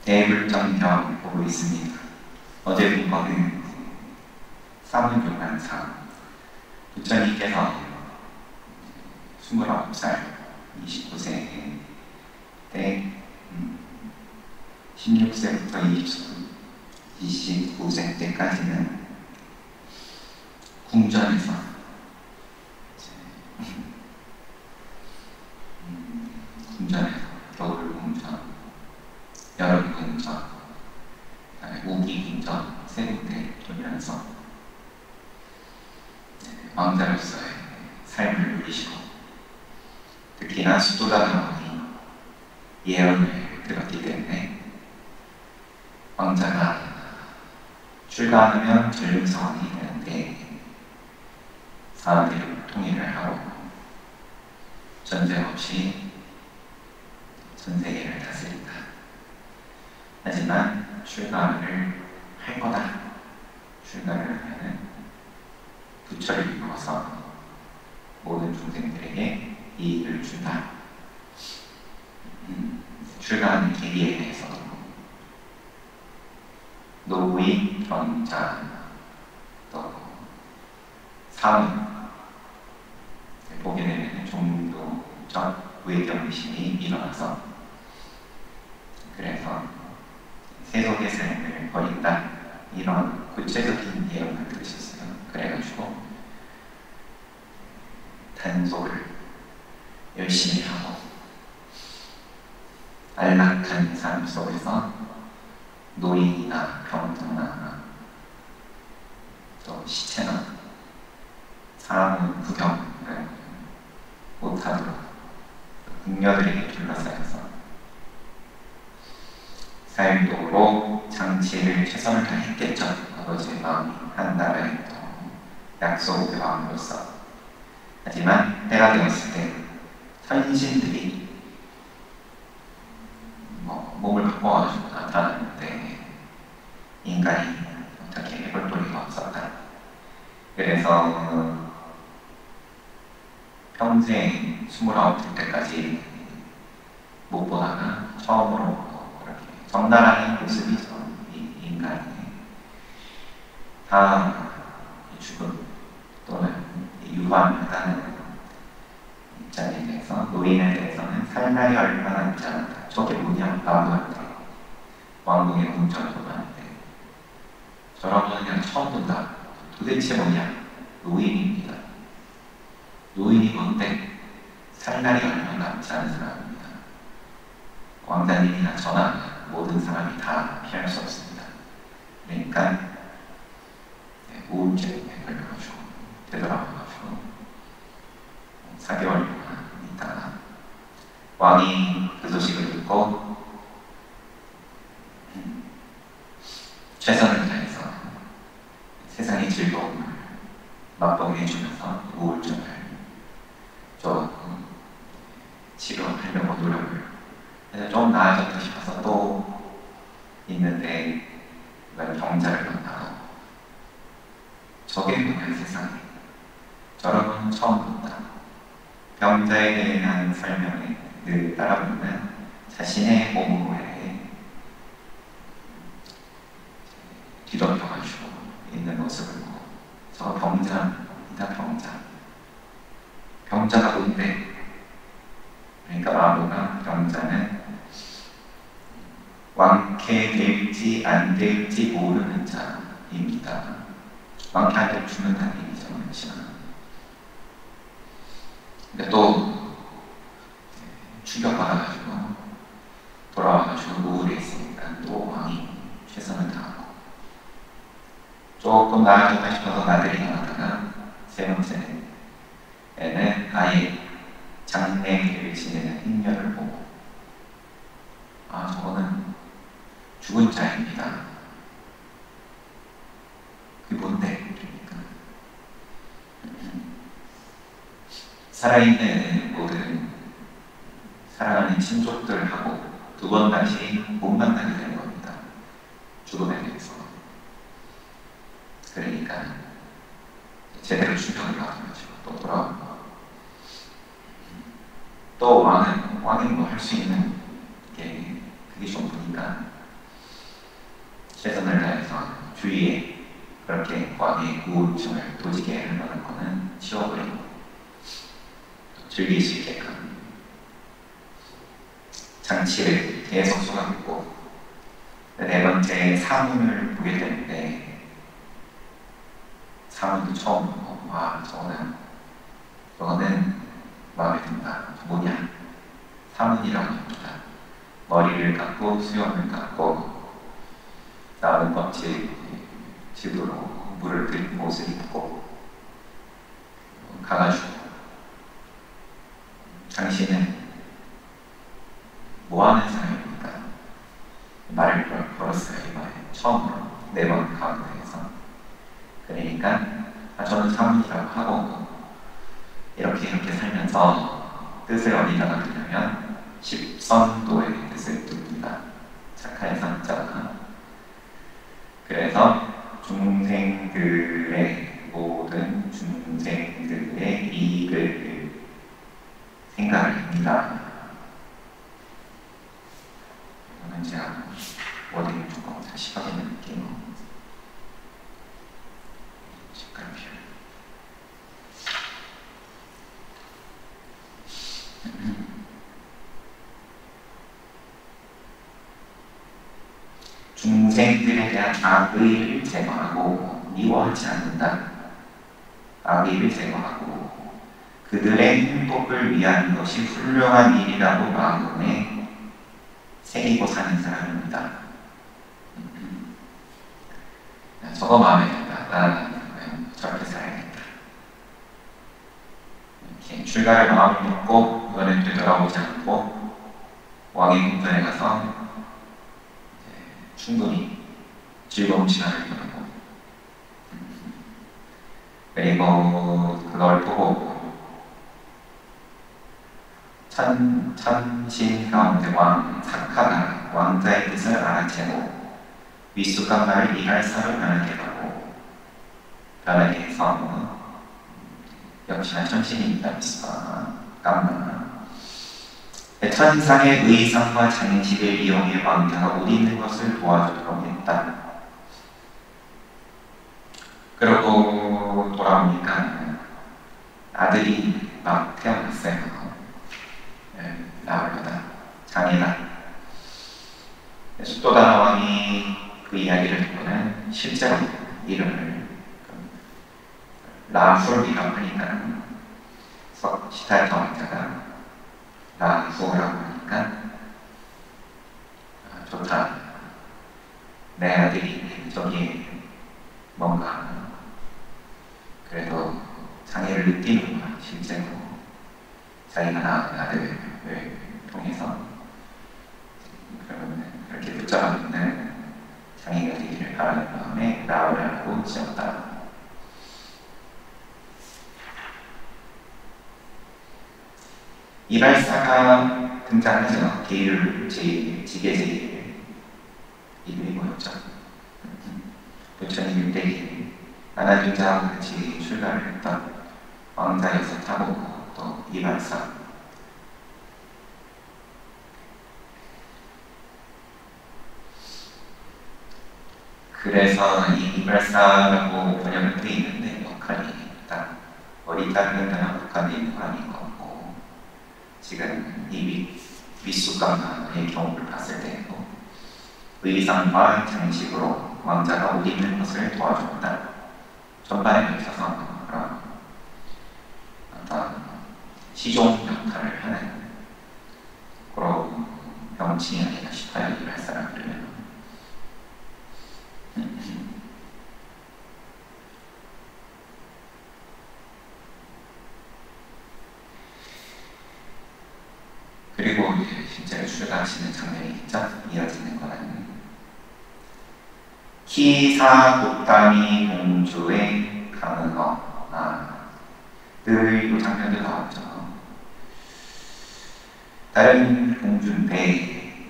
대불정경 보고 있습니다. 어제 본 거는 사문교관상 부처님께서 29살, 29세 때 16세부터 29세 때까지는 궁전에서 겨울 궁전, 여름 궁전, 우기 궁전 세 군데 돌면서 왕자로서의 삶을 누리시고, 특히나 수도다나원이 예언을 들었기 때문에 왕자가 출가하면 전륜사원이 되는데 사람들이 통일을 하고 전쟁 없이 전 세계를 다스린다. 하지만 출가를 할 거다. 출가를 하면은 부처를 이루어서 모든 중생들에게 이익을 준다. 출가하는 계기에 대해서 노의, 경자, 또 사문 보게 되면 종교적 외경심이 일어나서, 그래서 세속의 삶을 버린다, 이런 구체적인 예언을 들으셨어요. 그래가지고 단속을 열심히 하고 안락한 삶 속에서 노인이나 병자나 또 시체나 사문 구경을 못하도록 궁녀들에게 둘러싸여서 삶도로 장치를 최선을 다했겠죠. 아버지의 마음이 한 나라의 약속의 마음으로서. 하지만 때가 되었을 때 선신들이 몸을 바꿔가지고 나타났는데 인간이 어떻게 해볼 도리가 없었다. 그래서 평생 29살 때까지 못 보다가 처음으로 그렇게 적나라한 모습이죠. 인간이 다 죽음 또는 유한하다는 입장에 대해서, 노인에 대해서는 살 날이 얼마 남지 않았다. 저게 뭐냐? 나무한테 왕궁의 궁전으로 가는데 저런 거는 그냥 처음 본다. 도대체 뭐냐? 노인입니다. 노인이 뭔데? 살 날이 얼마 남지 않은 사람입니다. 왕자님이나 저나 모든 사람이 다 피할 수 없습니다. 그러니까 우울증에 걸려가지고 되돌아와가지고 4개월 동안 있다가 왕이 그 소식을 듣고 최선을 다해서 세상의 즐거움을 맛보게 해주면서 우울증을 조금 치료하려고 노력을 해서 좀 나아졌다 싶어서 또 있는데 이번 경자를 만나고 저게 뭐야 세상에, 저런 건 처음 본다. 병자에 대한 설명에 늘 따라붙는 자신의 몸에 뒤덮여가지고 있는 모습을 보고, 저 병자이다. 병자가 뭔데? 그러니까 마부가 병자는 왕쾌 될지 안 될지 모르는 자입니다. 왕쾌하게 죽는다는 얘기죠. 근데 또 충격받아가지고 돌아와가지고 우울했으니까 또 왕이 최선을 다하고, 조금 나아졌다 싶어서 나들이 나가다가 세 번째에는 아예 장례를 지내는 행렬을 보고, 아, 저거는 죽은 자입니다. 그게 뭔데? 그러니까 살아있는 모든 사랑하는 친족들하고 두 번 다시 못 만나게 되는 겁니다. 죽음에 대해서. 그러니까 제대로 충격을 받아가지고 또 돌아오고, 또 왕이 뭐 할 수 있는 게 그게 좀 보니까 우울증을 도지게 하는 거는 치워버리고 즐길 수 있게끔 장치를 계속 쏟아붓고, 네 번째 사문을 보게 되는데, 사문도 처음 보고 저거는 마음에 든다. 뭐냐? 사문이라고 합니다. 머리를 감고 수염을 감고 나오는 집으로 물을 들인 옷을 입고 가가지고, 당신은 뭐하는 사람입니까? 말을 걸었어요. 이번에 처음으로 4번 가운데에서. 그러니까 저는 사문이라고 하고 이렇게 살면서 뜻을 어디다가 두냐면 십선도의 뜻을 둡니다. 착한 선자가. 그래서 중생들의 모든 중생들의 이익을 생각을 합니다. 이거는 제가 워딩을 조금 다시 확인해 볼게요. 색깔표. 중생들에 대한 악의를 제거하고 미워하지 않는다. 악의를 제거하고 그들의 행복을 위한 것이 훌륭한 일이라고 마음에 새기고 사는 사람입니다. 저거 마음에 든다. 나는 저렇게 살아야겠다. 이렇게 출가를 마음을 먹고 이번엔 되돌아오지 않고 왕의 궁전에 가서 충분히 즐거운 시간을 보내고, 그리고 그걸 보고 천신 가운데 왕 사카가 왕자의 뜻을 알아채고 위수감마를 이갈사로 변하게 하고, 변하게 해서 역시나 천신입니다. 위수가 감마 천상의 의상과 장식을 이용해 왕자가 옷 입는 것을 도와주도록 했다. 그러고 돌아오니까 아들이 막 태어났어요. 나올려다 장애다. 숙도다나 왕이 그 이야기를 듣고는 실제로 이름을 라훌이라고 하니까 시타르타 왕자가 라후라고 하니까 좋다. 내 아들이 저기 뭔가 그래도 장애를 느끼는구나. 실제로 자기가 낳은 아들을 통해서 그렇게 붙잡아놓는 장애가 되기를 바라는 마음에 라우라고 지었다. 이발사가 등장하죠. 게이를 지게제일 이름이 뭐였죠? 부처님 일대기 나나준자와 같이 출가를 했던 왕자여서 타고 또 이발사. 그래서 이 이발사라고 번역을 돼 있는데 역할이 딱 머리 자르는 데나 북한에 있는 거 아닌 것 같고, 지금 이 위수감의 경우를 봤을 때 의상과 장식으로 왕자가 옷 입는 것을 도와준다. 전반에 걸쳐서 그런 어떤 시종 역할을 하는 그런 명칭이 아니라 싶어요. 이 발사라 그러면. 그리고 실제로 출가하시는 장면이 있죠. 이어지는 거는 키사국담이 공주의 강은어. 늘 이 장면도 나왔죠. 다른 공주인데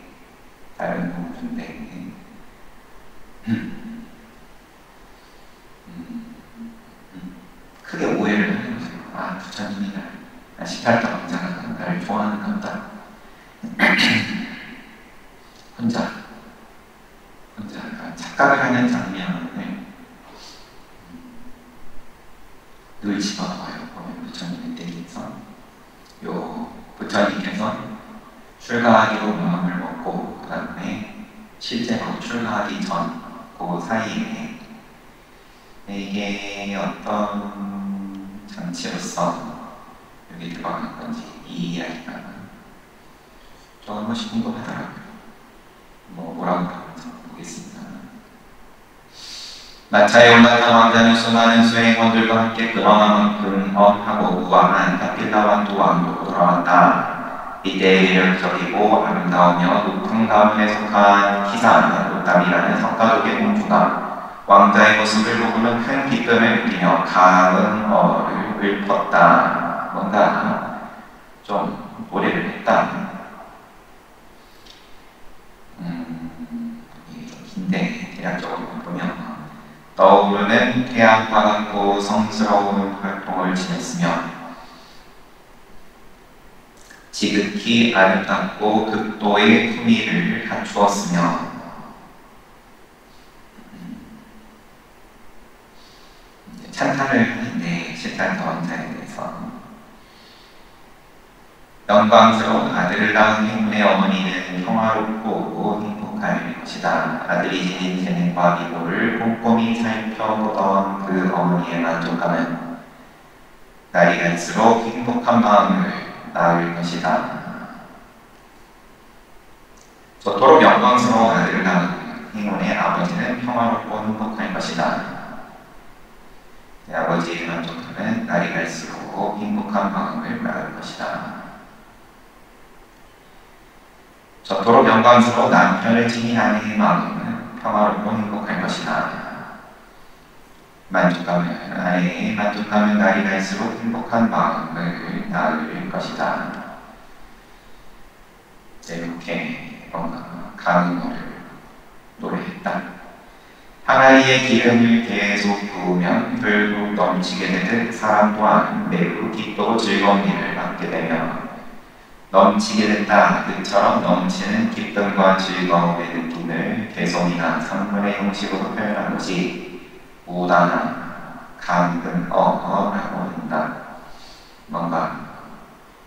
크게 오해를 하는 거죠. 부처님이 시달타 왕자가 나를 좋아하는 건다. 혼자 착각을 하는 장면을 출가하기로 마음을 먹고 그 다음에 실제로 출가하기 전 그 사이에 이게 어떤 장치로서 여기 들어간 건지 이 이야기가 좀 한 번씩 궁금하더라고요. 뭐라고 하는지 보겠습니다. 마차에 올라탄 왕자는 수많은 수행원들과 함께 근엄하고 우아한 카필라완 두 왕으로 돌아왔다. 이때 이를 저기고 아름다우며 높은 가문에 속한 키산 로땀이라는 석가족의 공주가 왕자의 모습을 보고는 큰 기쁨을 느끼며 강은 읊었다. 뭔가 좀 노래를 했다. 긴데 대략적으로 보면 떠오르는 태양과 같고 성스러운 활동을 지냈으며 지극히 아름답고 극도의 품위를 갖추었으며 찬탄을 하는데 실탄 왕자에 대해서 영광스러운 아들을 낳은 행운의 어머니는 평화롭고 행복할 것이다. 아들이 지닌 재능과 미모를 꼼꼼히 살펴보던 그 어머니의 만족감은 날이 갈수록 행복한 마음을 낳을 것이다. 저토록 영광스러운 아들을 낳은 행운의 아버지는 평화롭고 행복할 것이다. 내 아버지의 만족함은 날이 갈수록 행복한 마음을 낳을 것이다. 저토록 영광스러운 남편을 지닌 아내의 마음은 평화롭고 행복할 것이다. 아내의 만족감은 날이 갈수록 행복한 마음을 낳을 것이다. 이렇게 가능어를 노래했다. 항아리에 기름을 계속 부으면 결국 넘치게 되듯 사람 또한 매우 기쁘고 즐거운 일을 받게 되며 넘치게 됐다. 그처럼 넘치는 기쁨과 즐거움의 느낌을 개성이나 산문의 형식으로 표현한 것이 우다나 강근어라고 한다. 뭔가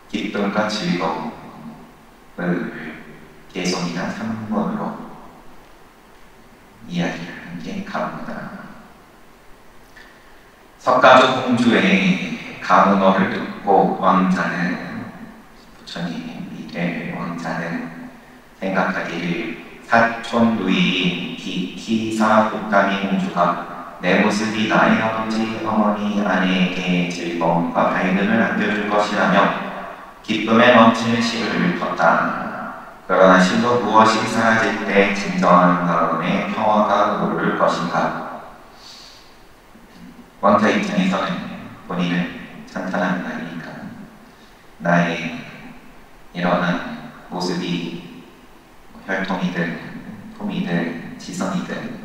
기쁨과 즐거움을 개성이나 산문으로 이야기를 한 게 가문이다. 석가족 공주의 가문어를 듣고 왕자는 부처님 미래 왕자는 생각하기를 사촌 누이인 기사 국가미 공주가 내 모습이 나의 아버지 어머니 아내에게 즐거움과 밝음을 안겨줄 것이라며 기쁨에 넘치는 시를 읊었다. 그러나 실로 무엇이 사라질 때 진정한 마음의 평화가 오를 것인가? 왕자 입장에서는 본인은 찬탄한 나이니까 나의 일어난 모습이 혈통이든 품이든 지성이든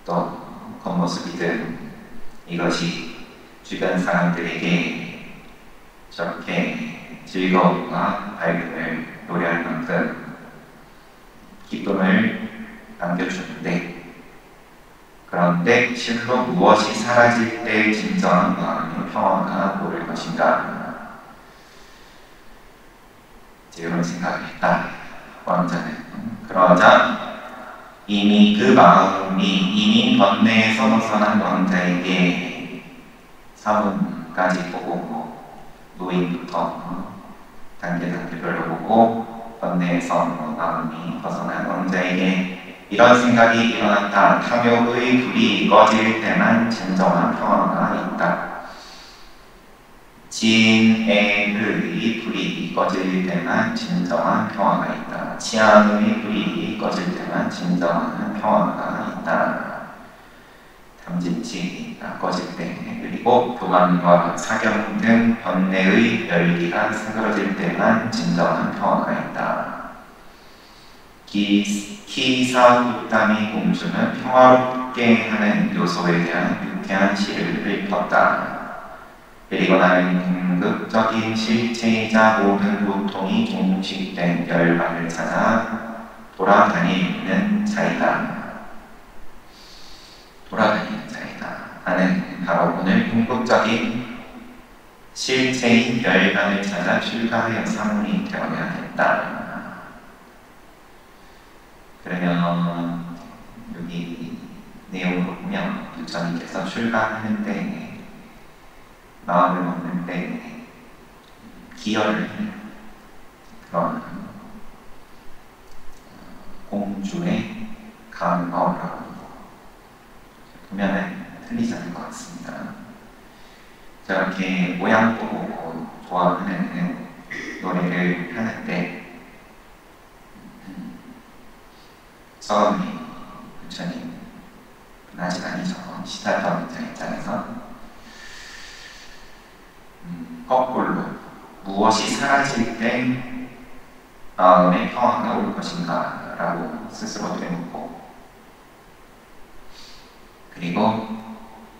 또 겉모습이든 이것이 주변 사람들에게 저렇게 즐거움과 밝음을 노래할 만큼 기쁨을 남겨주는데 그런데 실로 무엇이 사라질 때 진정한 마음의 평화가 오를 것인가? 이런 생각을 했다. 왕자는 그러자 이미 그 마음이 이미 번뇌에서 벗어난 왕자에게 사문까지 보고 노인부터 단계별로 보고 번뇌에서 마음이 벗어난 왕자에게 이런 생각이 일어났다. 탐욕의 불이 꺼질 때만 진정한 평화가 있다. 진애의 불이 꺼질 때만 진정한 평화가 있다. 치안의 불이 꺼질 때만 진정한 평화가 있다. 탐진치가 꺼질 때 그리고 교만과 사경 등 번뇌의 열기가 사그러질 때만 진정한 평화가 있다. 기사국담이 공주는 평화롭게 하는 요소에 대한 유쾌한 시를 읊었다. 그리고 나는 궁극적인 실체이자 모든 고통이 종식된 결과를 찾아 돌아다니는 자이다. 나는 바로 오늘 궁극적인 실체인 결과를 찾아 출가하여 사문이 되어야 했다. 출가하는데 마음을 먹는데 기여를 하는 그런 공주의 감어라고 보면은 틀리지 않을 것 같습니다. 저렇게 모양 보고 좋아하는 노래를 하는데 처음에 부처님 아직 아니죠. 시달던 입장에서 거꾸로 무엇이 사라질 때 마음의 평화가 올 것인가 라고 스스로 되묻고, 그리고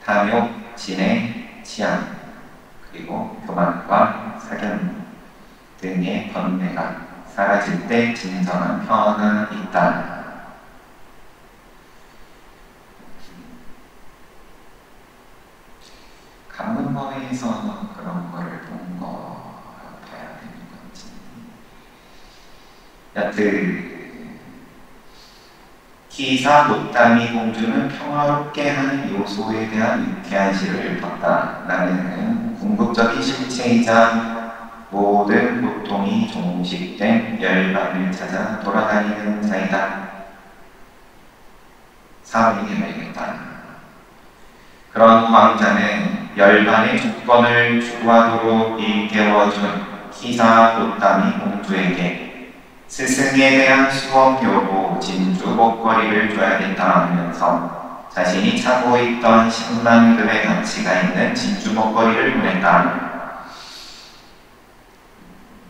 탐욕, 진해, 치안, 그리고 교만과 사견 등의 번뇌가 사라질 때 진정한 평화가 있다. 감문법에서 그런 거를 본 거 봐야 되는 건지. 여튼 기사 못다미 공주는 평화롭게 하는 요소에 대한 유쾌한 시를 읽었다. 나는 궁극적인 실체이자 모든 고통이 종식된 열반을 찾아 돌아다니는 자이다. 사원이 되어야겠다. 그런 왕자는 열반의 조건을 추구하도록 일깨워준 기사 못다미 공주에게 스승에 대한 수업료로 진주 목걸이를 줘야겠다 하면서 자신이 차고 있던 10만 금의 가치가 있는 진주 목걸이를 보냈다.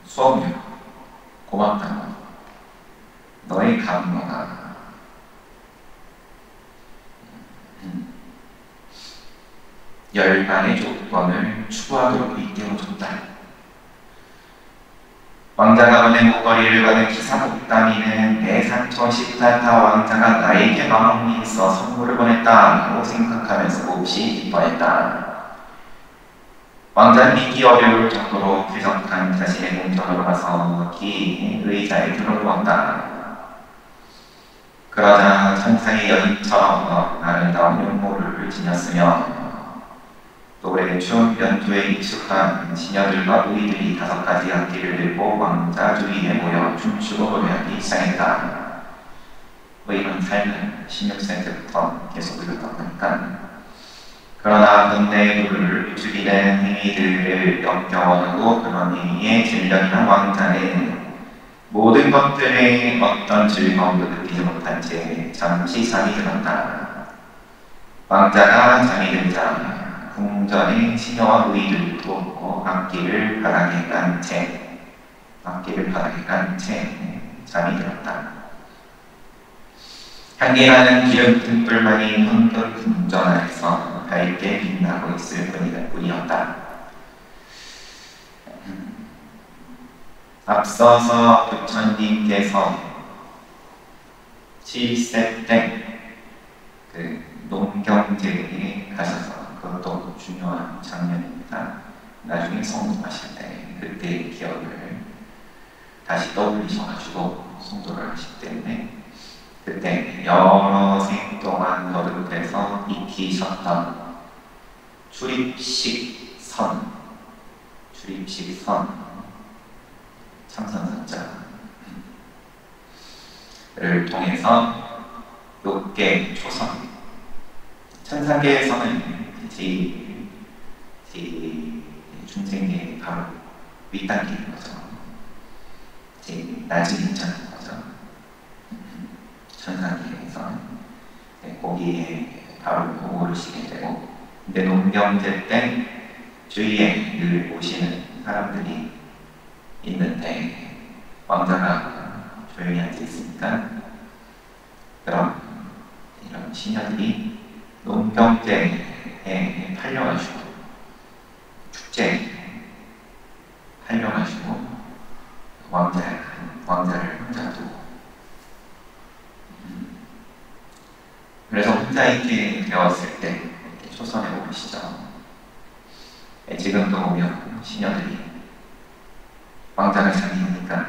수업료 고맙다고. 너의 감로가 열반의 조건을 추구하도록 일깨워줬다. 왕자가 보낸 목걸이를 받은 기사 못다미는 내 상처 시타타 왕자가 나에게 마음이 있어 선물을 보냈다고 생각하면서 몹시 기뻐했다. 왕자는 믿기 어려울 정도로 쾌적한 자신의 궁전으로 가서 긴 의자에 들어누웠다. 그러자 천상의 여인처럼 아름다운 용모를 지녔으며 노래, 춤, 연주에 익숙한 시녀들과 우이들이 5가지 악기를 들고 왕자 주위에 모여 춤추고 노래하기 시작했다. 이런 삶은 16세부터 계속 이루다 보니까, 그러나 번뇌의 불을 죽이는 행위들을 역겨워하고 그런 행위에 질려있는 왕자는 모든 것들의 어떤 즐거움도 느끼지 못한 채 잠시 잠이 들었다. 왕자가 잠이 들자 궁전의 시녀와 우이들도 악기를 바닥에 깐 채 잠이 들었다. 향기나는 기름 등불만이 황금 궁전 안에서 밝게 빛나고 있을 뿐이었다. 앞서서 부처님께서 7세 때 농경제에 가셔서, 그것도 중요한 장면입니다. 나중에 성도하실 때 그때의 기억을 다시 떠올리셔가지고 성도를 하시기 때문에 그때 여러 생 동안 거듭해서 익히셨던 출입식선 참선선자를 통해서 욕계 초선, 천상계에서는 제일 중생계 바로 윗단계인 거죠. 제일 낮은 입장인 거죠. 천상계에서는 거기에 바로 오르시게 되고, 근데 농경제 때 주위에 늘 오시는 사람들이 있는데 왕자가 조용히 앉아 있으니까 그럼 이런 시녀들이 농경제에 팔려가지고 축제에 팔려가지고 왕자를 혼자 두고, 그래서 혼자 있게 되었을 때 초선에 오르시죠. 지금도 보면 시녀들이 왕자가 잠이 드니까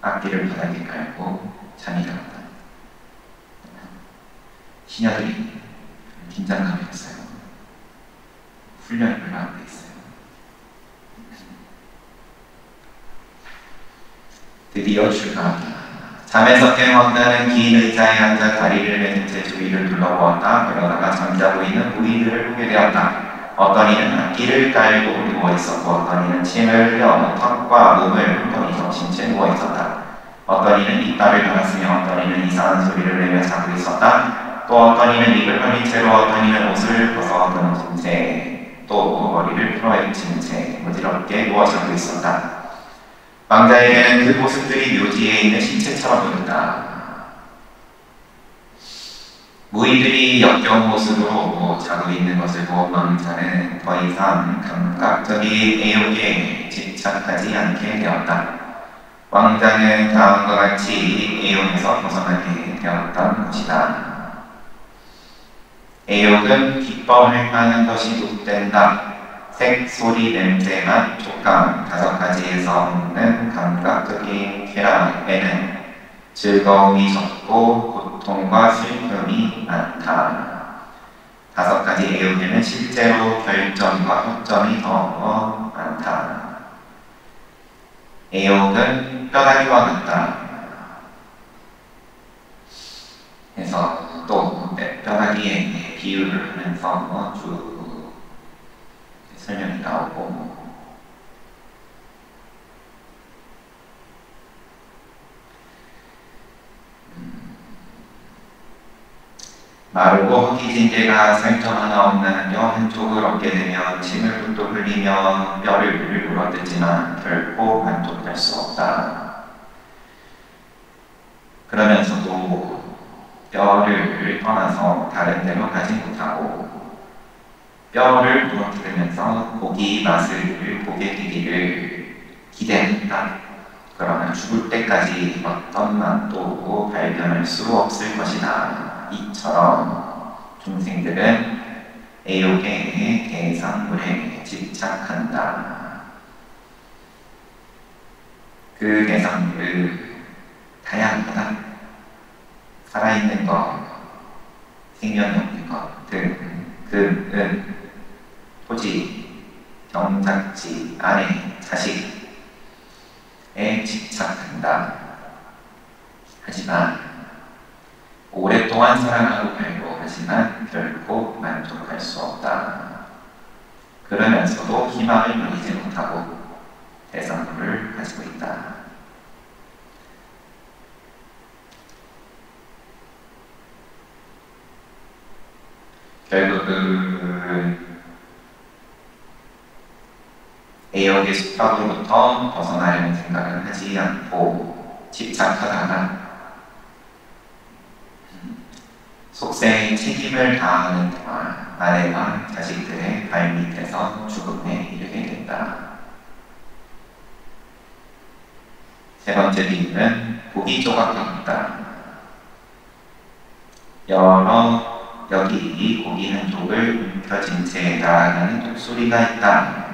악기를 바닥에 깔고 잠이 들었다. 시녀들이 긴장감이 없어요. 훈련이 별로 안 돼 있어요. 드디어 출근합니다. 잠에서 깬 왕자는 긴 의자에 앉아 다리를 맨 채 주위를 둘러보았다. 그러다가 잠자고 있는 무리들을 보게 되었다. 어떤 이는 악기를 깔고 누워있었고 어떤 이는 침을 흘려 턱과 몸을 흠뻑 적신 채 누워있었다. 어떤 이는 이빨을 갈았으며 어떤 이는 이상한 소리를 내며 자고 있었다. 또 어떤 이는 입을 벌린 채로 어떤 이는 옷을 벗어 던진 채 또 머리를 풀어헤친 채 어지럽게 누워 자고 있었다. 왕자에게는 그 모습들이 묘지에 있는 신체처럼 보였다. 무의들이 역겨운 모습으로 자고 있는 것을 본 왕자는 더 이상 감각적인 애욕에 집착하지 않게 되었다. 왕자는 다음과 같이 애욕에서 벗어나게 되었던 것이다. 애욕은 기뻐할 만한 것이 돋된다. 색, 소리, 냄새, 맛, 촉감 5가지에서 얻는 감각적인 쾌락에는 즐거움이 적고 고통과 슬픔이 많다. 5가지 애욕에는 실제로 결점과 허점이 더 많다. 애욕은 뼈다귀와 같다. 그래서 또 뼈다귀에 비유를 하면서 쭉 설명이 나오고 마르고 허기진 개가 살점 하나 없는 뼈 한쪽을 얻게 되면 침을 뚝뚝 흘리며 뼈를 물어뜯지만 결코 만족할 수 없다. 그러면서도 뼈를 떠나서 다른 데로 가지 못하고 뼈를 부러뜨리면서 고기 맛을 보게 되기를 기대한다. 그러나 죽을 때까지 어떤 맛도 발견할 수 없을 것이다. 이처럼 중생들은 애욕의 대상물에 집착한다. 그 대상물은 다양하다. 살아있는 것, 생명이 없는 것 등 금, 은, 토지, 경작지, 아내, 자식에 집착한다. 하지만 오랫동안 사랑하고 팔고 하지만 결코 만족할 수 없다. 그러면서도 희망을 버리지 못하고 대상물을 가지고 있다. 결국은 애욕의 습격으로부터 벗어나려는 생각을 하지 않고 집착하다가 속세의 책임을 다하는 동안 아내와 자식들의 발밑에서 죽음에 이르게 된다. 세 번째 비유는 고기 조각과 같다. 여기 이 고기 한 쪽을 움켜쥔 채 날아가는 독수리가 있다.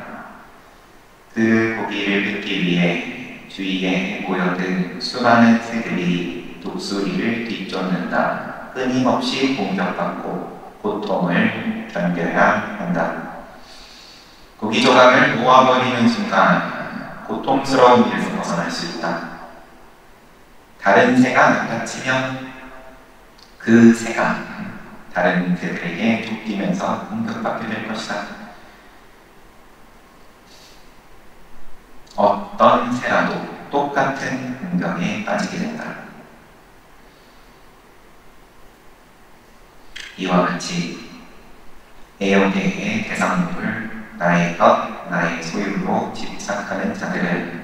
그 고기를 뺏기 위해 주위에 모여든 수많은 새들이 독수리를 뒤쫓는다. 끊임없이 공격받고 고통을 견뎌야 한다. 고기 조각을 모아버리는 순간 고통스러운 일에서 벗어날 수 있다. 다른 새가 낚아치면 그 새가 다른 새들에게 쫓기면서 공격받게 될 것이다. 어떤 새라도 똑같은 공격에 빠지게 된다. 이와 같이 애욕의 대상물을 나의 것, 나의 소유로 집착하는 자들은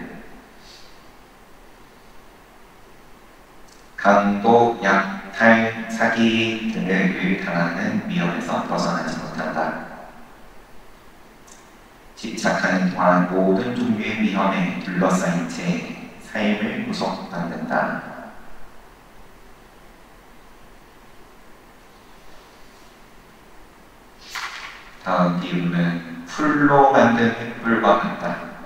강도, 약탈, 사기 등을 당하는 위험에서 벗어나지 못한다. 집착하는 동안 모든 종류의 위험에 둘러싸인 채 삶을 구속받는다. 다음 비유는 풀로 만든 횃불과 같다.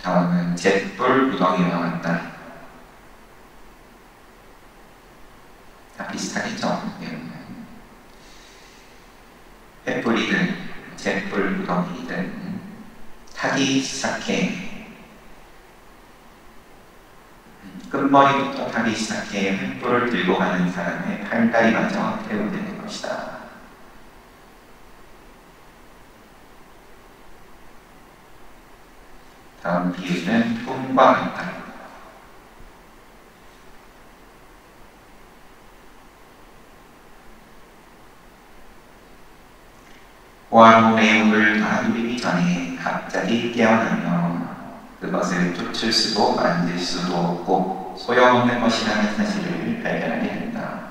다음은 잿불 무더기와 같다. 다 비슷하겠죠? 횃불이든 잿불 무더기든 타기 시작해. 끝머리부터 타기 시작해 횃불을 들고 가는 사람의 팔다리마저 태우게 될 것이다. 다음 비유는 꿈과 같다. 호화로 내용을 다 누리기 전에 갑자기 깨어나며 그것을 쫓을 수도 만질 수도 없고 소용없는 것이라는 사실을 발견하게 된다.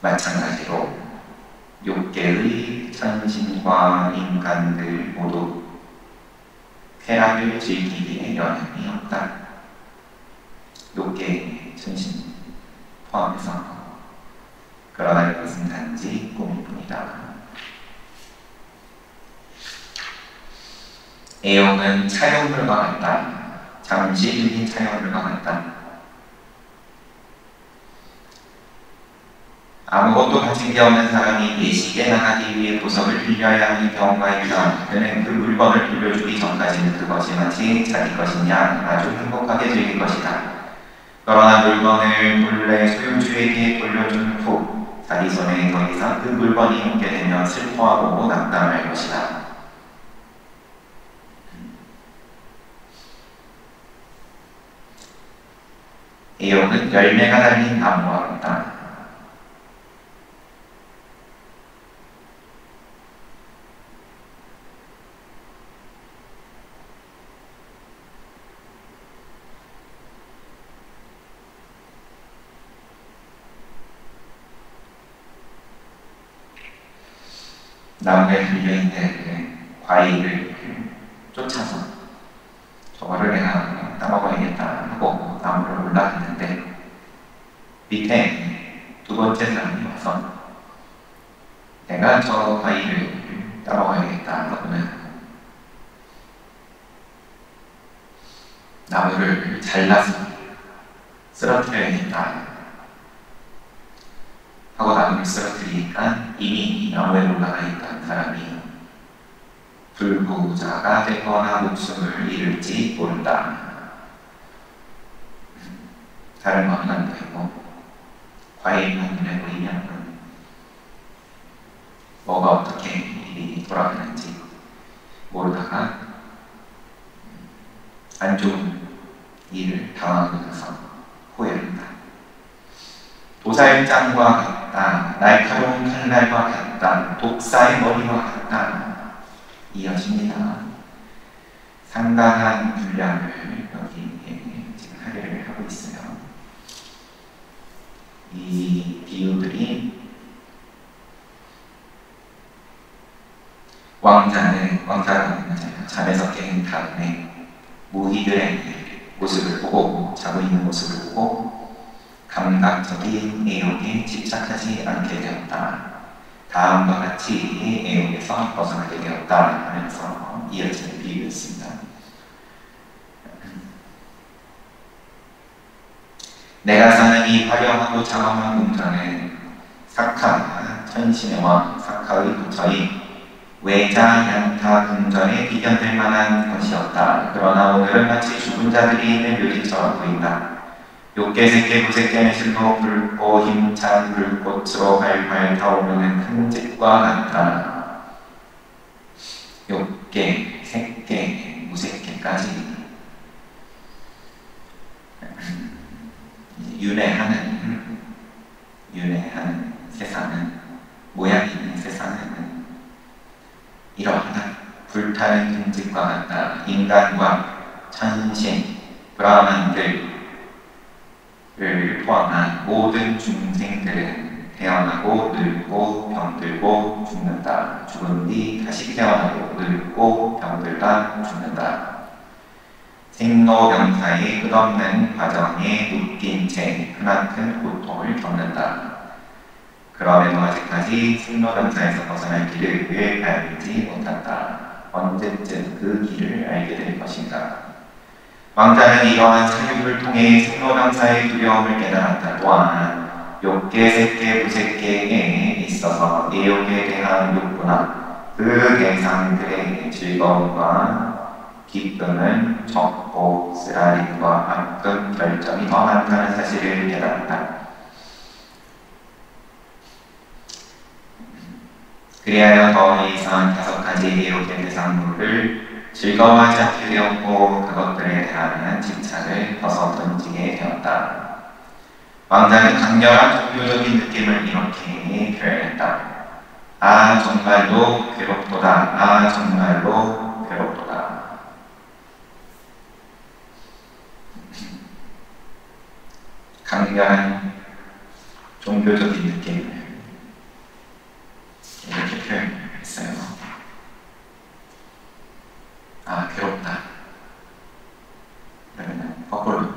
마찬가지로 욕계의 천신과 인간들 모두 쾌락을 즐기기에 여념이 없다. 욕계의 천신 포함해서. 그러나 이것은 단지 꿈일 뿐이다. 애용은 차용물과 같다. 잠시 들린 차용물과 같다. 아무것도 가진 게 없는 사람이 예식에 나가기 위해 보석을 빌려야 하는 경우가 있다. 그는 그 물건을 돌려주기 전까지는 그것이 마치 자기 것이냐 아주 행복하게 즐길 것이다. 그러나 물건을 본래 소유주에게 돌려준 후 자기 손에 더 이상 그 물건이 없게 되면 슬퍼하고 낙담할 것이다. 애용은 열매가 달린 나무와 같다. 나무에 달려있는 과일을 쫓아서 저거를 내가 따먹어야겠다 하고 나무를 올라갔는데 밑에 두 번째 사람이 와서 내가 저 과일을 따먹어야겠다 하고는 나무를 잘라서 쓰러뜨려야겠다 하고 나무를 쓰러뜨리니까 이미 나무에 올라가 있던 사람이 불구자가 되거나 목숨을 잃을지 모른다. 다른 건 안 되고 과일만 눈에 보이면 뭐가 어떻게 일이 돌아가는지 모르다가 안 좋은 일을 당하고 나서 후회한다. 도살장과 같다. 날카로운 칼날과 같다. 독사의 머리와 같다. 이어집니다. 상당한 분량을 여기 지금 할애를 하고 있어요. 이 비유들이 왕자가 잠에서 깬 다음에 무희들의 모습을 보고 자고 있는 모습을 보고 감각적인 애욕에 집착하지 않게 되었다. 다음과 같이 애욕에서 벗어나게 되었다 하면서 이어지는 비유였습니다. 내가 사는 이 화려하고 장엄한 궁전은 사카, 천신의 왕 사카의 부처인 외자양타 궁전에 비견될 만한 것이었다. 그러나 오늘은 마치 죽은 자들이 있는 묘지처럼 보인다. 욕계새끼 구색견의 실로 붉고 힘찬 불꽃으로 활활 타오르는 큰 집과 같다. 욕계, 새계, 무색계까지 윤회하는 세상은, 모양이 있는 세상은 이러하다. 불타는 큰 집과 같다. 인간과 천신, 브라만들 를 포함한 모든 중생들은 태어나고 늙고 병들고 죽는다. 죽은 뒤 다시 태어나고 늙고 병들다 죽는다. 생로병사의 끝없는 과정에 묶인 채 크나큰 고통을 겪는다. 그럼에도 아직까지 생로병사에서 벗어날 길을 밟지 못한다. 언제쯤 그 길을 알게 될 것인가. 왕자는 이러한 사육을 통해 생로병사의 두려움을 깨달았다. 또한 욕계, 색계, 무색계에 있어서 내욕에 대한 욕구나 그 대상들의 즐거움과 기쁨은 적고 쓰라림과 악급 결점이 더 많다는 사실을 깨달았다. 그리하여 더 이상 5가지 내욕의 대상물을 즐거워하지 않게 되었고 그것들에 대한 집착을 벗어던지게 되었다. 왕자는 강렬한 종교적인 느낌을 이렇게 표현했다. 아 정말로 괴롭도다. 아 정말로 괴롭도다. 강렬한 종교적인 느낌을 이렇게 표현했어요. 아 괴롭다. 그러면 거꾸로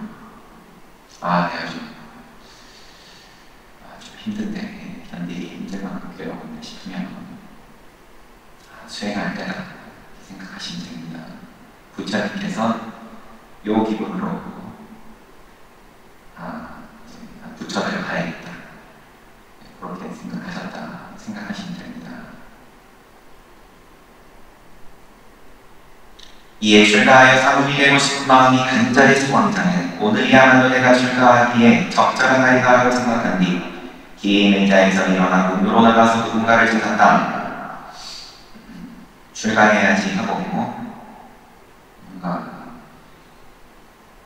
아 내가 좀 힘든데 견디기 힘들 만큼 괴로운데 싶으면 수행할 때다 생각하시면 됩니다. 부처님께서 요 기분으로 부처대로 가야겠다 그렇게 생각하셨다 생각하시면 됩니다. 이에 출가하여 사부이 되고 싶은 마음이 간절해진 왕자는 오늘이야말로 내가 출가하기에 적절한 날이다 하고 생각한 뒤 긴 의자에서 일어나 문으로 나가서 누군가를 찾았다. 출가해야지 하고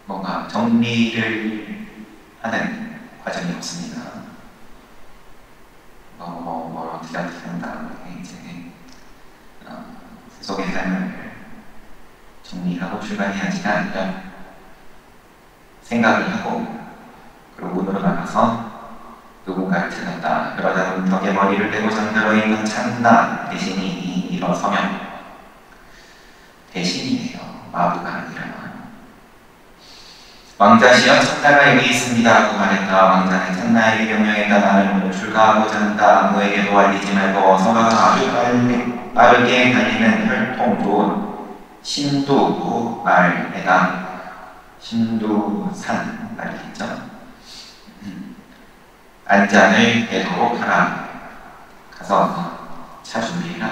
뭔가 정리를 하는 과정이 없습니다. 어떻게 한 다음에 이제 세속의 삶을 정리하고 출가해야지가 아니라 생각을 하고 그리고 문으로 나가서 누군가를 찾았다. 그러다 문턱에 머리를 대고 잠들어 있는 찬나 대신이 일어서면 대신이에요. 마부가 아니라 왕자시여 찬나가 여기 있습니다 하고 말했다. 왕자는 찬나에게 명령했다. 나는 오늘 출가하고자 한다. 아무에게도 알리지 말고 어서 가서 아주 빠르게 달리는 혈통 좋은 신두 말에다 신두산 말이겠죠. 안장을 되도록 하라. 가서 차 준비해라.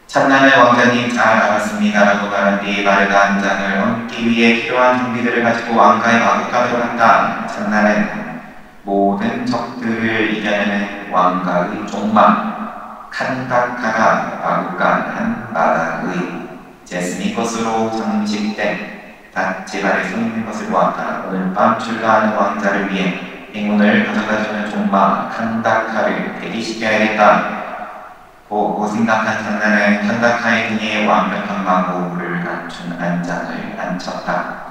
찬나는 왕자님 잘 알았습니다 라고 말한 뒤 마르가 안장을 얹기 위해 필요한 준비들을 가지고 왕가의 마구간으로 간다. 찬나는 모든 적들을 이겨내는 왕가의 종망 칸다카가 마구간한 마당의 제스미 것으로 장식된 닷집 아래 서 있는 것을 보았다. 오늘 밤 출가하는 왕자를 위해 행운을 가져다주는 종마 칸다카를 대기시켜야겠다 고 생각한 찬나는 칸다카의 등에 완벽한 마구를 갖춘 안장을 앉혔다.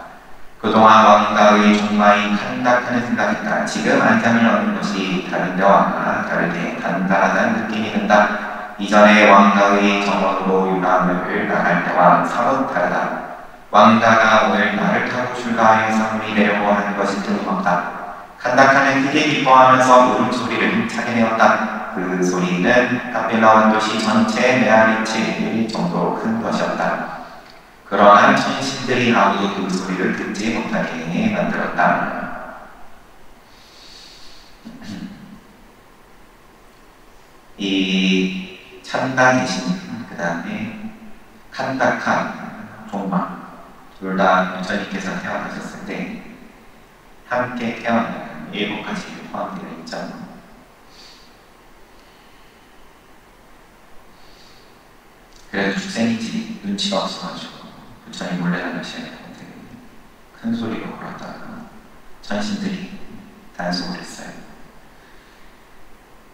그동안 왕가의 종마인 칸다카는 생각했다. 지금 안장을 얻는 것이 다른 데와 다르게 단단하다는 느낌이 든다. 이전에 왕가의 정원으로 유람을 나갈 때와 사뭇 다르다. 왕가가 오늘 나를 타고 출가하여 사물이 내려고 하는 것이 틀림없다. 칸다카는 크게 기뻐하면서 울음소리를 힘차게 내었다. 그 소리는 카펠라원 도시 전체의 메아리칠 정도로 큰 것이었다. 그러한 천신들이 아무도 그 소리를 듣지 못하게 만들었다. 이 찬다 대신 그 다음에 칸다카, 종마 둘 다 부처님께서 태어나셨을 때 함께 태어난 7가지 포함되어 있죠. 그래도 출생이지 눈치가 없어가지고 부처님 몰래 나가셔야 되는데 큰 소리로 걸었다가 천신들이 단속을 했어요.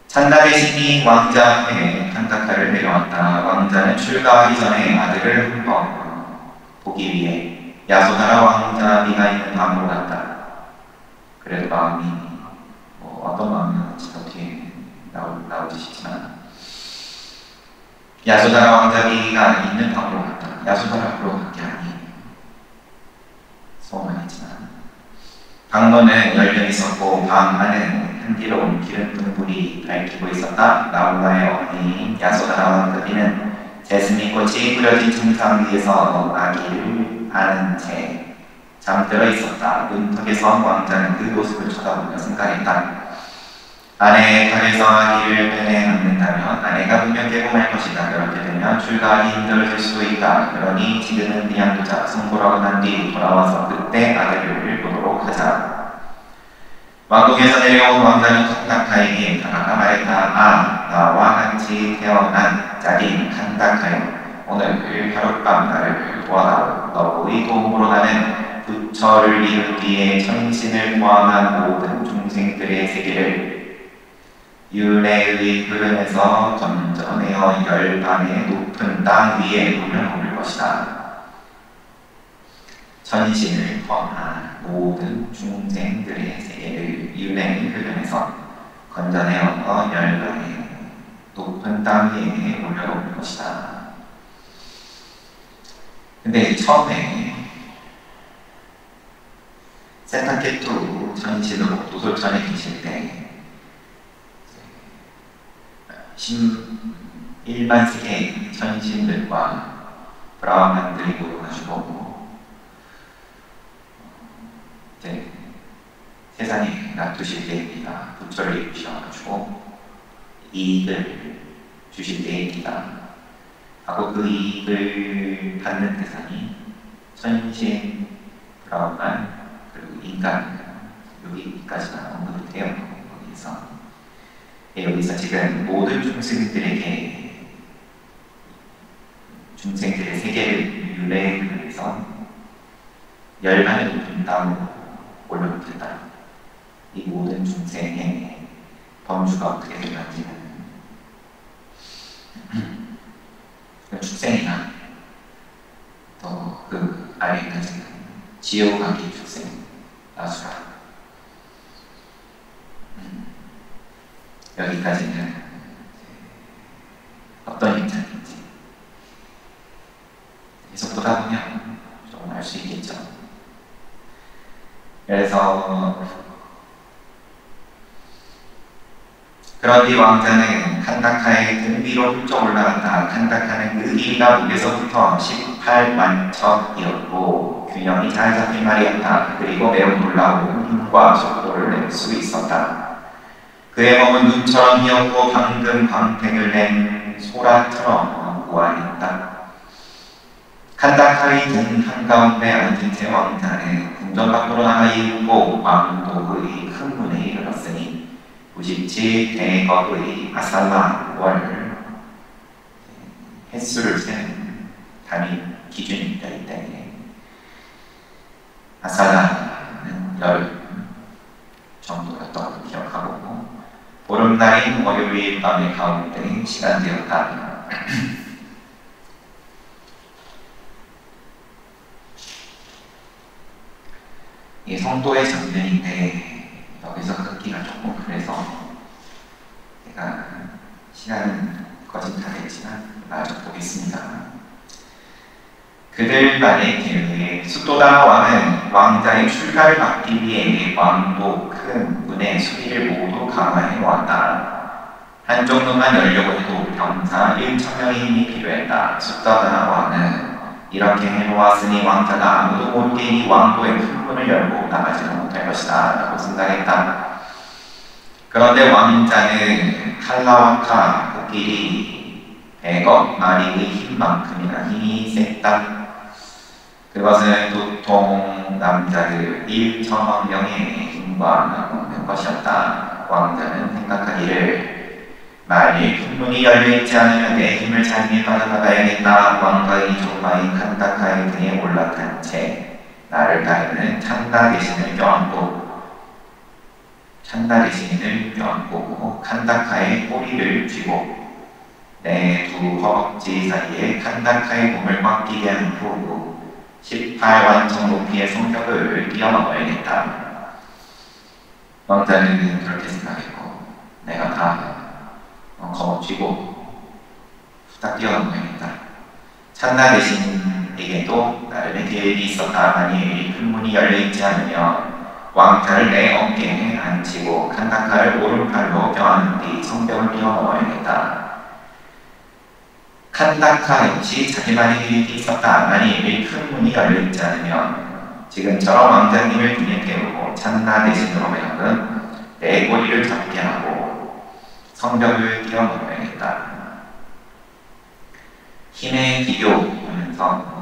찬다 대신이 왕자 앞에 칸다카를 내려왔다. 왕자는 출가하기 전에 아들을 한번 보기 위해 야소다라 왕자 미가 있는 방으로 갔다. 그래도 마음이 어떤 마음이었는지 더 뒤에 나오시지만 야소다라 왕자비가 있는 방으로 갔다. 야소다라 앞으로 간 게 아니에요. 소원만 했지만 방문은 열려 있었고 방 안에는 향기로운 기름 등불이 밝히고 있었다. 나홀라의 어머니인 야소다라 왕자비는 제스민꽃이 뿌려진 침상 위에서 아기를 안은 채 잠들어 있었다. 문턱에서 왕자는 그 모습을 쳐다보며 생각했다. 아내의 팔에서 아기를 빼내 놓는다면 아내가 분명 깨고 말 것이다. 그렇게 되면 출가하기 힘들어질 수도 있다. 그러니 지금은 그냥 두자. 송골하고 난 뒤 돌아와서 그때 아기를 보도록 하자. 왕궁에서 내려온 왕자는 칸다카에게 다가가 말했다. 아, 나와 같이 태어난 자린 칸다카여. 오늘 하룻밤 나를 도와다오. 너의 도움으로 나는 부처를 이루기에 천신을 포함한 모든 중생들의 세계를 윤회의 흐름에서 건져내어 열반의 높은 땅 위에 올려놓을 것이다. 천신을 포함한 모든 중생들의 세계를 윤회의 흐름에서 건져내어 열반의 높은 땅 위에 올려놓을 것이다. 근데 처음에 세타케투 천신으로 도솔천에 계실 때 일반 세계의 천신들과 브라흐만들이 모여가지고 이제 세상에 놔두실 때입니다. 부처를 이루셔가지고 이익을 주실 때입니다. 하고 그 이익을 받는 대상이 천신, 브라흐만, 그리고 인간 여기까지가 언급이 돼요. 여기서 지금 모든 중생들의 세계를 윤회해서 열반의 높은 땅으로 올려놓겠다. 이 모든 중생의 범주가 어떻게 되는지는 축생이나 또 그 아래에 있는 지옥 관계 축생, 나수라 여기까지는 어떤 입장인지 계속 보다 보면 조금 알 수 있겠죠. 그래서 그런 뒤 왕자는 칸다카의 등 위로 훌쩍 올라갔다. 칸다카는 그 길이가 무게서부터 18만 척이었고 균형이 잘 잡힌 말이었다. 그리고 매우 놀라운 힘과 속도를 낼 수 있었다. 그의 몸은 눈처럼 희었고 방금 광택을 낸 소라처럼 우아했다. 칸다카의 등 한가운데 앉은 채 왕자는 궁전 밖으로 나가 이윽고 왕도의 큰 문에 이르렀으니 97대거의 아살라 월 횟수를 세는 단위 기준입니다. 이때 아살라는 열 정도였던 걸 기억하고 보름날인 월요일 밤의 가운데 시간되었다. 이 성도의 장면인데 여기서 끊기가 조금 그래서 제가 시간은 거짓하겠지만 마저 보겠습니다. 그들만의 계획에 수도다 왕은 왕자의 출가를 막기 위해 왕도 큰 문의 수리를 모두 강화해 놓았다. 한쪽 문만 열려고 해도 병사 1,000명의 힘이 필요했다. 수도다 왕은 이렇게 해놓았으니 왕자가 아무도 모르게 이 왕도의 큰 문을 열고 나가지는 못할 것이다 라고 생각했다. 그런데 왕자는 칼라와카 코끼리 100억 마리의 힘만큼이나 힘이 셌다. 그것은 도통 남자들 1,000억 명의 힘과 나누는 것이었다. 왕자는 생각하기를 만일 큰 문이 열려있지 않으면 내 힘을 장에 빠져나가야겠다. 왕가의 조마인 칸다카의 등에 올라탄 채 나를 가르는 찬다 대신을 껴안고 칸다카의 꼬리를 쥐고 내 두 허벅지 사이에 칸다카의 몸을 꽉 끼게 한 후 18완청 높이의 성벽을 뛰어넘어야겠다. 왕자는 그렇게 생각했고 내가 다 거머쥐고 후딱 뛰어넘어야겠다. 찬나 대신에게도 나름의 계획이 있었다. 만일 큰 문이 열려있지 않으면 왕자를 내 어깨에 앉히고 칸다카를 오른팔로 껴안은 뒤 성벽을 뛰어넘어야겠다. 칸다카 역시 자기만의 계획이 있었다. 만일 큰 문이 열려있지 않으면 지금처럼 왕자님을 등에 태우고 찬나 대신으로 매역은 내 꼬리를 잡게 하고 성벽을 뛰어넘어야겠다. 힘의 비교하면서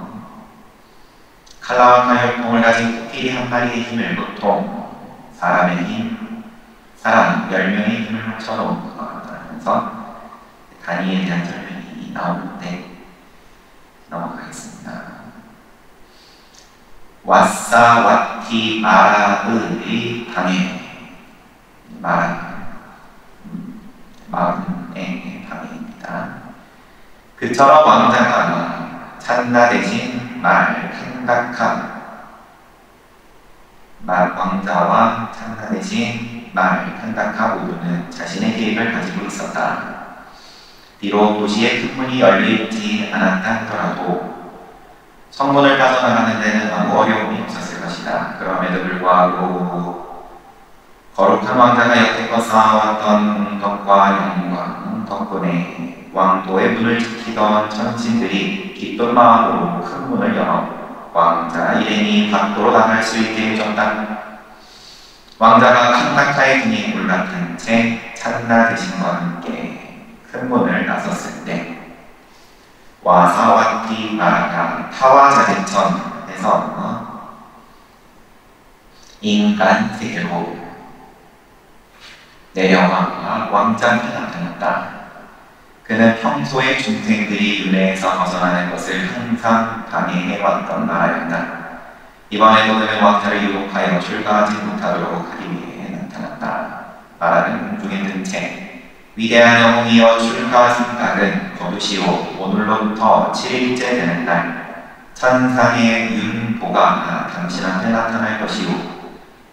칼라와 칼혈통을 가진 코끼리 한 마리의 힘을 보통 사람의 힘, 사람 10명의 힘을 합쳐놓은 것 같다면서 단위에 대한 설명이 나오는데 넘어가겠습니다. 왓사, 와티, 마라의 방해, 마음의 방해입니다. 그처럼 왕자가 찬나 대신 왕자와 찬나 대신 칸다카 모두는 자신의 계획을 가지고 있었다. 비록 도시에 큰 문이 열려있지 않았다 하더라도 성문을 빠져나가는 데는 아무 어려움이 없었을 것이다. 그럼에도 불구하고 거룩한 왕자가 여태껏 쌓아왔던 덕과 영광 덕분에 왕도의 문을 지키던 천신들이 기쁜 마음으로 큰 문을 열어 왕자 일행이 밖으로 나갈 수 있게 해줬다. 왕자가 칸다카의 등에 올라탄 채 찬나 대신과 함께 큰 문을 나섰을 때 와사와티 마라가 타와자제천에서 인간 세계로 내려와 왕자가 나타났다. 그는 평소에 중생들이 윤회에서 벗어나는 것을 항상 방해해왔던 나라였다. 이번에도 그는 왕자를 유혹하여 출가하지 못하도록 하기 위해 나타났다. 마라는 공중에 든 채 위대한 영웅이여 출가 생각은 거두시오. 오늘로부터 7일째 되는 날 천상의 윤보가 당신한테 나타날 것이오.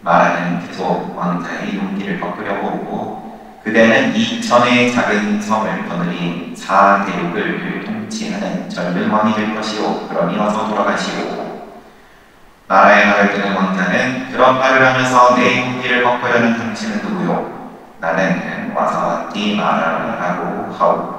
마라는 계속 왕자의 용기를 꺾으려고 오고 그대는 2000의 작은 섬을 거느린 4대륙을 통치하는 젊은 왕이 될 것이오. 그러니 어서 돌아가시오. 마라의 말을 듣는 왕자는 그런 말을 하면서 내 용기를 꺾으려는 당신은 누구요? 나는 와사와티 마라라고 하오.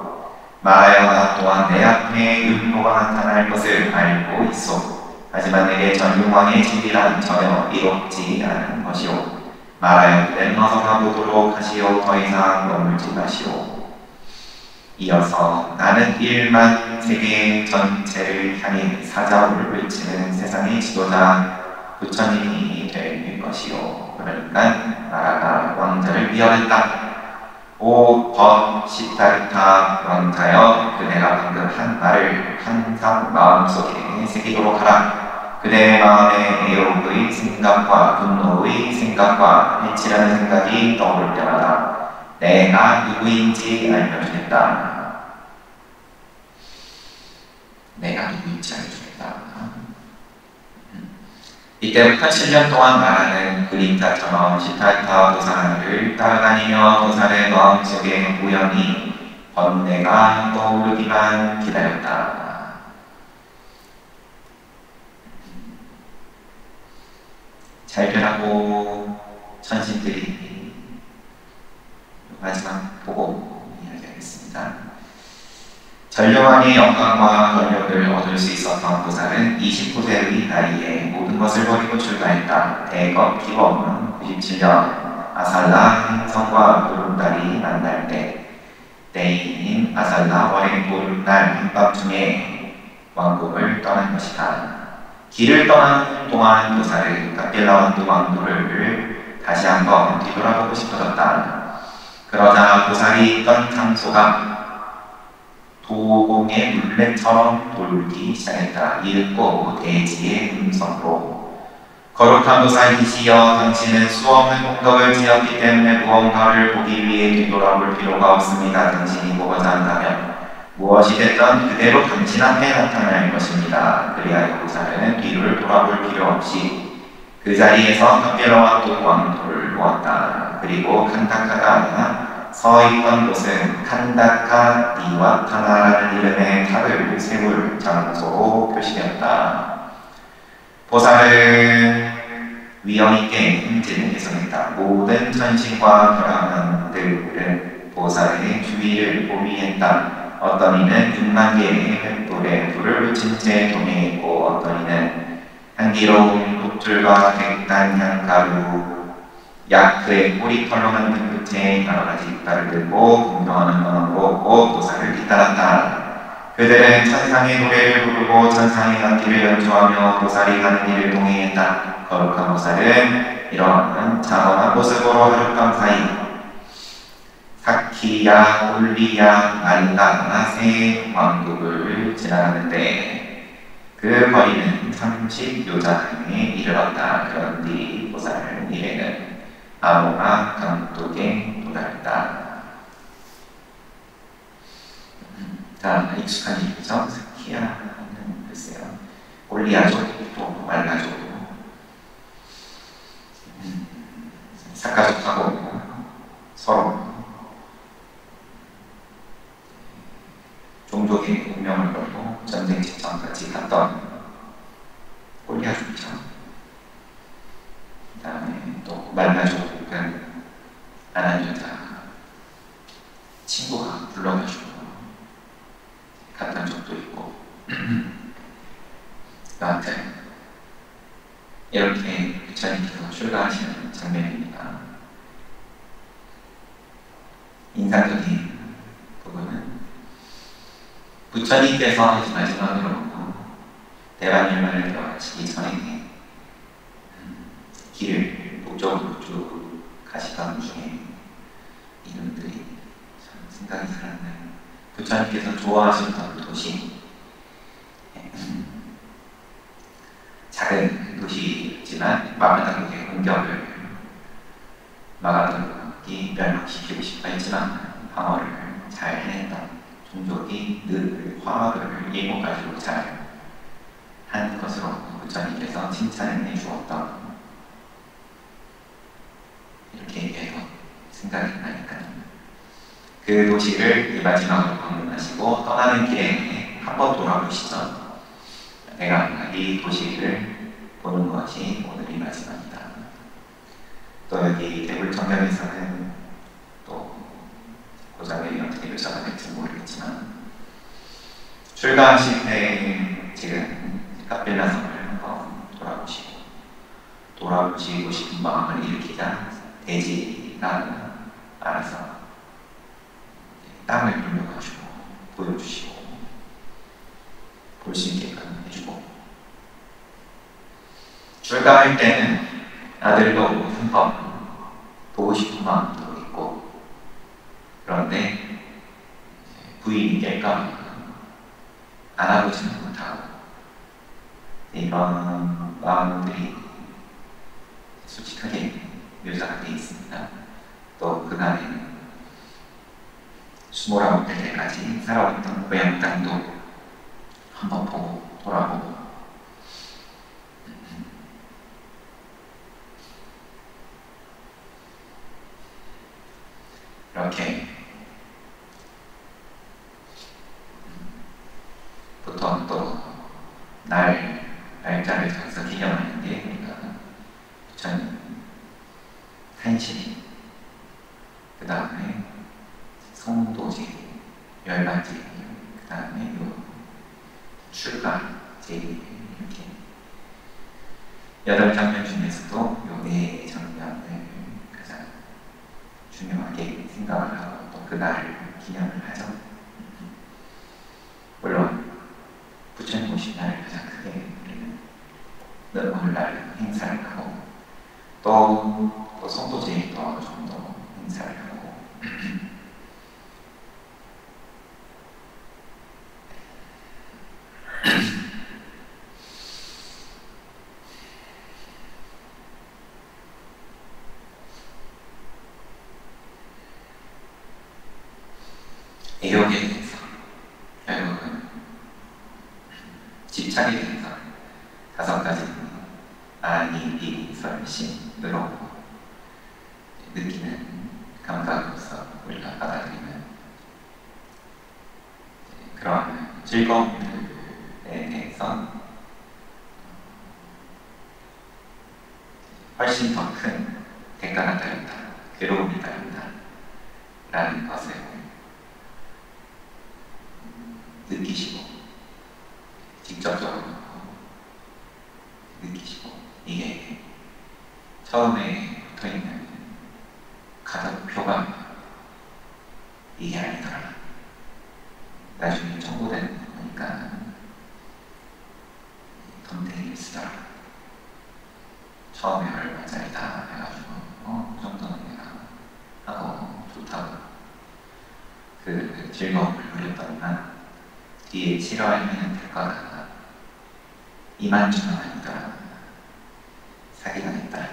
마라여가 또한 내 앞에 윤보가 나타날 것을 알고 있어. 하지만 내게 전율왕의 진리란 전혀 이롭지 않은 것이오. 마라여 그대는 어서 가보도록 하시오. 더 이상 머물지 마시오. 이어서 나는 1만 세계 전체를 향해 사자우를 외치는 세상의 지도자 부처님이 될 것이오. 그러니까 마라가 왕자를 위협했다. 오 시타르타 왕자여, 그대가 방금 한 말을 항상 마음속에 새기도록 하라. 그대의 마음에 애욕의 생각과 분노의 생각과 해치라는 생각이 떠오를 때마다 내가 누구인지 알려주겠다. 내가 누구인지 알려주겠다. 이때부터 7년 동안 마라는 그림자처럼 시타르타 도사를 따라다니며 도사의 마음속에 우연히 번뇌가 떠오르기만 기다렸다. 잘 되라고 천신들이 마지막 보고 이야기하겠습니다. 전령왕의 영광과 권력을 얻을 수 있었던 보살은 29세의 나이에 모든 것을 버리고 출가했다. 대거 기범은 97년 아살라 행성과 보름달이 만날 때 때인 아살라 월행 보름날 한밤중에 왕국을 떠난 것이다. 길을 떠나는 동안 보살은 카필라 왕도 왕도를 다시 한번 뒤돌아보고 싶어졌다. 그러자 보살이 있던 장소가 도공의 물레처럼 돌기 시작했다. 이윽고 대지의 음성으로 거룩한 보살이시여, 당신은 수없는 공덕을 지었기 때문에 무언가를 보기 위해 뒤돌아볼 필요가 없습니다. 당신이 보고자 한다면 무엇이 됐든 그대로 당신 앞에 나타날 것입니다. 그리하여 보살은 뒤를 돌아볼 필요 없이 그 자리에서 카필라와 또 왕도를 보았다. 그리고 칸다카가 서 있던 곳은 칸다카 니와타나라는 이름의 탑을 세울 장소로 표시되었다. 보살은 위엄있게 행진을 계속했다. 모든 천신과 벼랑들은 보살의 주위를 보위했다. 어떤 이는 6만 개의 횃불에 불을 붙인 채 동행에 있고 어떤 이는 향기로운 옥줄과 객단 향가루 야크의 꼬리털로 만든 끝에 여러 가지 이빨을 들고 공명하는 언어로 오고 도사를 뒤따랐다. 그들은 천상의 노래를 부르고 천상의 악기를 연주하며 도살이 가는 일을 동행했다. 거룩한 도살은 이러한 장엄한 모습으로 하룻밤 사이 사키야, 올리야, 말라나 세 왕국을 지나가는데 그 거리는 30요자강에 이르렀다. 그런 뒤 도살 일행은 아모마 강독에 도달했다. 자, 익숙한 이름이죠. 사키야는 글쎄요. 올리아족도 말라족도 사카족하고 서로 종족의 운명을 걸고 전쟁 직전까지 갔던 올리아족이죠. 그 다음에 또 말라족은 아난 여자 친구가 불러가지고 갔던 적도 있고 여하튼 이렇게 부처님께서 출가하시는 장면입니다. 인상적인 부분은 부처님께서 마지막으로 대반일만을 들어가시기 전에 길을 북쪽으로 쭉 가시던 중에 이름들이 참 생각이 살았나요? 부처님께서 좋아하셨던 도시, 작은 도시였지만 마가다국의 공격을 마가다국이 멸망시키고 싶어 했지만 방어를 잘 해냈던 종족이 늘 화합을 이모가지고 잘 한 것으로 부처님께서 칭찬을 해주었던 이렇게 얘기해서 생각이 나니까요. 그 도시를 마지막으로 방문하시고 떠나는 길에 한번 돌아보시죠. 내가 이 도시를 보는 것이 오늘이 마지막이다. 또 여기 대불정경에서는 또 고장님이 어떻게 묘사가 될지 모르겠지만 출가하실 때 지금 카필라성을 한번 돌아보시고 싶은 마음을 일으키자 대지가 알아서 땅을 돌려가지고 보여주시고 볼 수 있게끔 해주고 출가할 때는 아들도 한번 보고 싶은 마음도 있고 그런데 부인이 깰까 알아보지는 못하고 이런 마음들이 솔직하게 묘사가 되어 있습니다. 또 그날에는 수모라 못할 때까지 살아왔던 고향 땅도 한번 보고 돌아보고 이렇게 보통 또 날짜를 정해서 기념하는 게 우리가 부처님 탄신, 그 다음에 성도제, 열반제, 그 다음에 출가제 이렇게 8장면 중에서도 요 4장면을 가장 중요하게 생각을 하고 또 그날을 기념을 하죠. 물론 부처님 오신 날을 가장 크게 우리는 오늘날 행사를 하고 또 성도제에 또 어느 정도 행사를 하고 애욕에 대해서 결국은 집착에 대해서 5가지 아니, 비, 설, 신으로 느끼는 감각으로서 우리가 받아들이는 그런 즐거움들에 대해서 훨씬 더 큰 대가가 따른다, 괴로움이 따른다 라는 것을 느끼시고 직접적으로 느끼시고 이게 처음에 붙어있는 가격표가 이게 아니더라. 나중에 청구된 거니까 돈 되게 쓰더라. 처음에 얼마짜리다 해가지고 그 정도는 내가 하고 좋다고 그 즐거움을 누렸더니만 뒤에 치러있는 대가가 20,000원 아니더라. 사기당했다.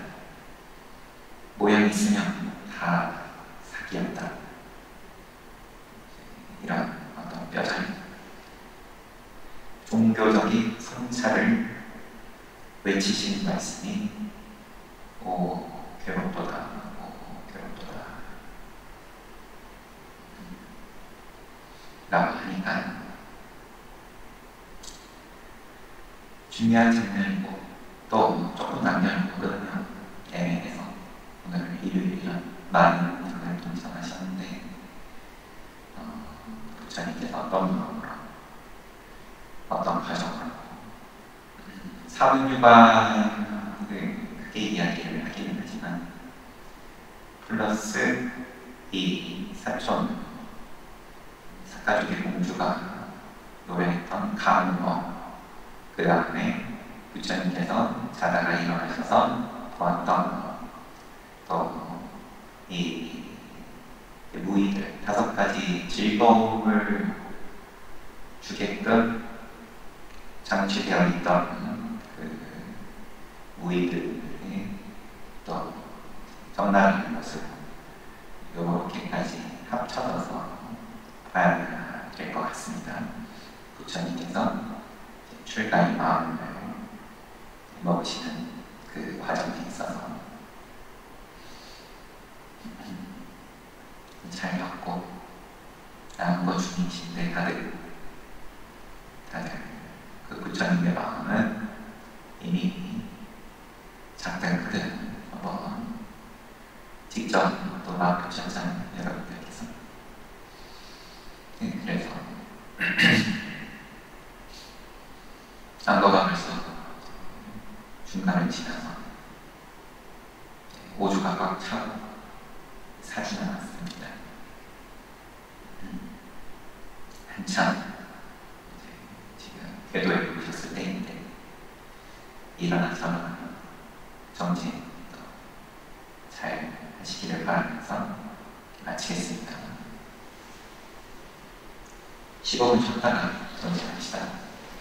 모양 있으면 다 사기였다. 이런 어떤 뼈저리 종교적인 성찰을 외치시는 말씀이 오 괴롭도다, 오 괴롭도다 라고 하니까 중요한 장면이고 또 조금 남겨놓거든요. 애매해서 오늘 일요일이라 많은 분들 동참하셨는데 부처님께서 어떤 마음으로 어떤 과정으로 사분유가 크게 이야기를 하기는 하지만 플러스 이 사촌 사가족의 공주가 노래했던 가문어 그 다음에 부처님께서 자다가 일어나셔서 보았던 또이 무의들 5가지 즐거움을 주게끔 장치되어 있던 그 무의들의 또 전나라는 모습 이렇게까지 합쳐져서 봐야 될 것 같습니다. 부처님께서 출가의 마음을 먹으시는 그 과정에 있어서 잘 겪고 남은 것 중이신데 다들 그 부처님의 마음은 이미 작달거든 한번 직접 또 맛보셨잖아요, 여러분들께서. 그래서 안거가 벌써 중간을 지나서 5주가 꽉 차고 4주 남았습니다. 한참 지금 궤도에 오셨을 때인데 일어나서 정진 잘 하시기를 바라면서 마치겠습니다. 15분 쉬었다가 정진합시다.